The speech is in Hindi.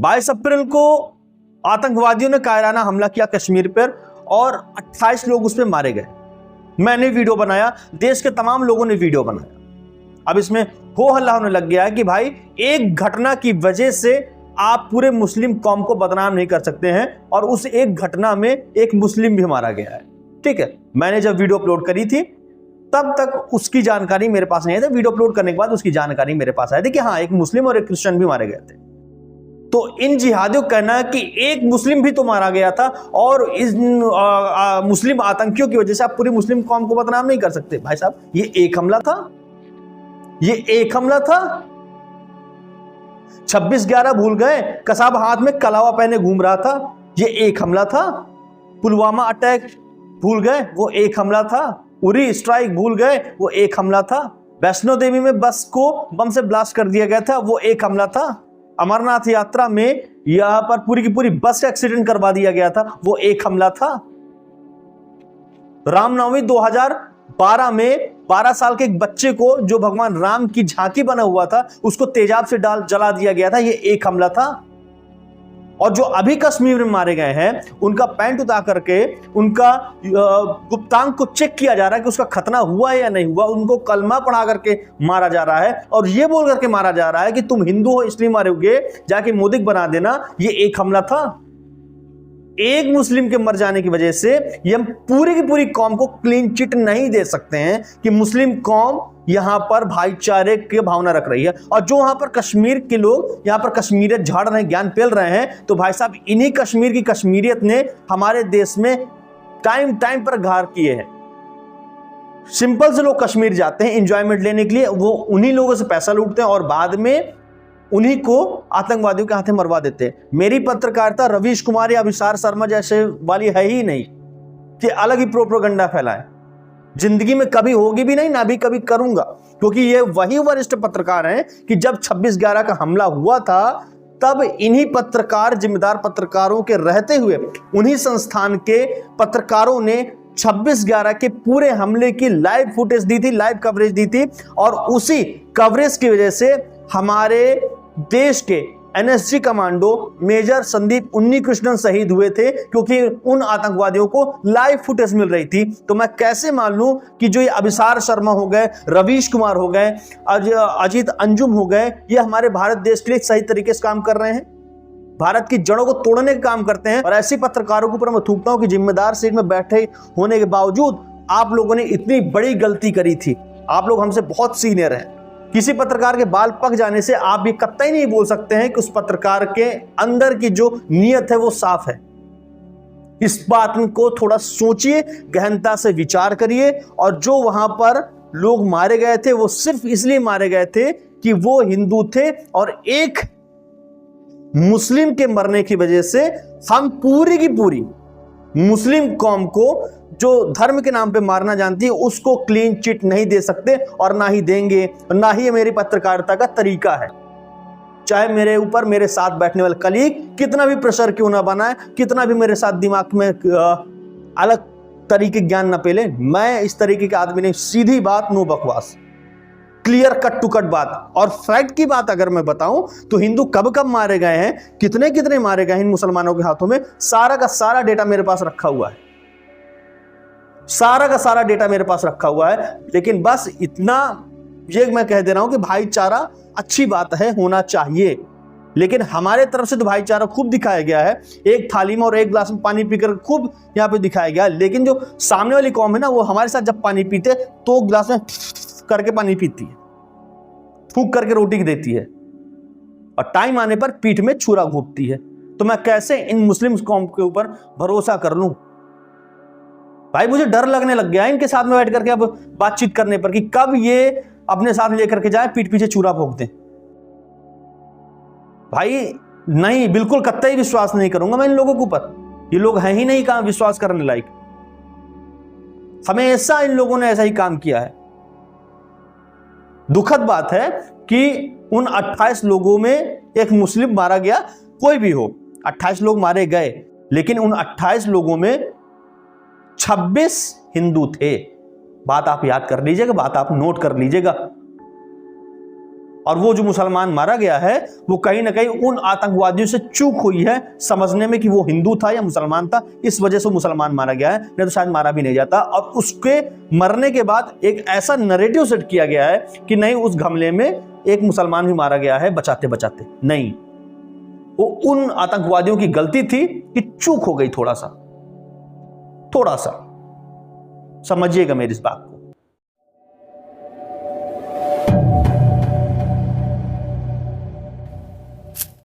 22 अप्रैल को आतंकवादियों ने कायराना हमला किया कश्मीर पर और 28 लोग उस पर मारे गए। मैंने वीडियो बनाया, देश के तमाम लोगों ने वीडियो बनाया। अब इसमें हो हल्ला होने लग गया है कि भाई एक घटना की वजह से आप पूरे मुस्लिम कौम को बदनाम नहीं कर सकते हैं, और उस एक घटना में एक मुस्लिम भी मारा गया है। ठीक है, मैंने जब वीडियो अपलोड करी थी तब तक उसकी जानकारी मेरे पास नहीं आई थी। वीडियो अपलोड करने के बाद उसकी जानकारी मेरे पास आई थी कि हाँ, एक मुस्लिम और एक क्रिश्चियन भी मारे गए थे। तो इन जिहादियों का कहना है कि एक मुस्लिम भी तो मारा गया था, और इस मुस्लिम आतंकियों की वजह से आप पूरी मुस्लिम कौम को बदनाम नहीं कर सकते। भाई साहब, ये एक हमला था, ये एक हमला था। 26/11 भूल गए, कसाब हाथ में कलावा पहने घूम रहा था, ये एक हमला था। पुलवामा अटैक भूल गए, वो एक हमला था। उरी स्ट्राइक भूल गए, वो एक हमला था। वैष्णो देवी में बस को बम से ब्लास्ट कर दिया गया था, वो एक हमला था। अमरनाथ यात्रा में यहां पर पूरी की पूरी बस एक्सीडेंट करवा दिया गया था, वो एक हमला था। रामनवमी 2012 में 12 साल के एक बच्चे को, जो भगवान राम की झांकी बना हुआ था, उसको तेजाब से जला दिया गया था, ये एक हमला था। और जो अभी कश्मीर में मारे गए हैं, उनका पैंट उतार करके उनका गुप्तांग को चेक किया जा रहा है कि उसका खतना हुआ है या नहीं हुआ। उनको कलमा पढ़ा करके मारा जा रहा है, और ये बोल करके मारा जा रहा है कि तुम हिंदू हो इसलिए मारोगे, जाके मोदी बना देना। ये एक हमला था। एक मुस्लिम के मर जाने की वजह से ये हम पूरी की पूरी कौम को क्लीन चिट नहीं दे सकते हैं कि मुस्लिम कौम यहां पर भाईचारे की भावना रख रही है। और जो वहां पर कश्मीर के लोग यहां पर कश्मीरियत झाड़ रहे हैं, ज्ञान पेल रहे हैं, तो भाई साहब, इन्हीं कश्मीर की कश्मीरियत ने हमारे देश में टाइम टाइम पर घार किए हैं। सिंपल से लोग कश्मीर जाते हैं एंजॉयमेंट लेने के लिए, वो उन्हीं लोगों से पैसा लूटते हैं और बाद में उन्हीं को आतंकवादियों के हाथे मरवा देते हैं। मेरी पत्रकारिता रवीश कुमार या अभिसार शर्मा जैसे वाली है ही नहीं कि अलग ही प्रोपेगेंडा फैलाएं। जिंदगी में कभी होगी भी नहीं, ना भी कभी करूंगा, क्योंकि ये वही वरिष्ठ पत्रकार हैं कि जब 26/11 का हमला हुआ था तब इन्हीं पत्रकार, जिम्मेदार पत्रकारों के रहते हुए उन्हीं संस्थान के पत्रकारों ने 26/11 के पूरे हमले की लाइव फुटेज दी थी, लाइव कवरेज दी थी। और उसी कवरेज की वजह से हमारे देश के NSG commando major Sandeep Unnikrishnan शहीद हुए थे, क्योंकि उन आतंकवादियों को लाइव फुटेज मिल रही थी। तो मैं कैसे मान लूं कि जो ये अभिसार शर्मा हो गए, रवीश कुमार हो गए, अजीत अंजुम हो गए, ये हमारे भारत देश के लिए सही तरीके से काम कर रहे हैं, भारत की जड़ों को तोड़ने का काम करते हैं। और ऐसे पत्रकारों के ऊपर मैं थूकता हूं कि जिम्मेदार सीट में बैठे होने के बावजूद आप लोगों ने इतनी बड़ी गलती करी थी। आप लोग हमसे बहुत सीनियर हैं। किसी पत्रकार के बाल पक जाने से आप ये कतई नहीं बोल सकते हैं कि उस पत्रकार के अंदर की जो नीयत है वो साफ है। इस बात को थोड़ा सोचिए, गहनता से विचार करिए। और जो वहां पर लोग मारे गए थे वो सिर्फ इसलिए मारे गए थे कि वो हिंदू थे, और एक मुस्लिम के मरने की वजह से हम पूरी की पूरी मुस्लिम कौम को, जो धर्म के नाम पे मारना जानती है, उसको क्लीन चिट नहीं दे सकते, और ना ही देंगे, ना ही ये मेरी पत्रकारिता का तरीका है। चाहे मेरे ऊपर मेरे साथ बैठने वाले कलीग कितना भी प्रेशर क्यों ना बनाए, कितना भी मेरे साथ दिमाग में अलग तरीके ज्ञान ना पेले, मैं इस तरीके के आदमी नहीं। सीधी बात, नो बकवास, क्लियर कट टू कट बात। और फैक्ट की बात अगर मैं बताऊं तो हिंदू कब कब मारे गए हैं, कितने कितने मारे गए हैं इन मुसलमानों के हाथों में, सारा का सारा डेटा मेरे पास रखा हुआ है। सारा का सारा डेटा मेरे पास रखा हुआ है। लेकिन बस इतना ये मैं कह दे रहा हूं कि भाईचारा अच्छी बात है, होना चाहिए, लेकिन हमारे तरफ से तो भाईचारा खूब दिखाया गया है। एक थाली में और एक गिलास में पानी पीकर खूब यहां पे दिखाया गया है। लेकिन जो सामने वाली कौम है ना, वो हमारे साथ जब पानी पीते तो गिलास में करके पानी पीती है, फूंक करके रोटी देती है, और टाइम आने पर पीठ में छुरा घोंपती है। तो मैं कैसे इन मुस्लिम कौम के ऊपर भरोसा कर लूं? भाई मुझे डर लगने लग गया है इनके साथ में बैठ करके अब बातचीत करने पर, कि कब ये अपने साथ लेकर के जाए, पीठ पीछे छुरा भोंक दें। भाई नहीं, बिल्कुल कतई विश्वास नहीं करूंगा मैं इन लोगों के ऊपर। ये लोग हैं ही नहीं कहां विश्वास करने लायक। हमेशा इन लोगों ने ऐसा ही काम किया है। दुखद बात है कि उन 28 लोगों में एक मुस्लिम मारा गया, कोई भी हो, 28 लोग मारे गए, लेकिन उन 28 लोगों में 26 हिंदू थे। बात आप याद कर लीजिएगा, बात आप नोट कर लीजिएगा। और वो जो मुसलमान मारा गया है वो कहीं ना कहीं उन आतंकवादियों से चूक हुई है समझने में कि वो हिंदू था या मुसलमान था, इस वजह से मुसलमान मारा गया है, नहीं तो शायद मारा भी नहीं जाता। और उसके मरने के बाद एक ऐसा नैरेटिव सेट किया गया है कि नहीं उस हमले में एक मुसलमान भी मारा गया है बचाते बचाते। नहीं, वो उन आतंकवादियों की गलती थी कि चूक हो गई, थोड़ा सा समझिएगा मेरी इस बात।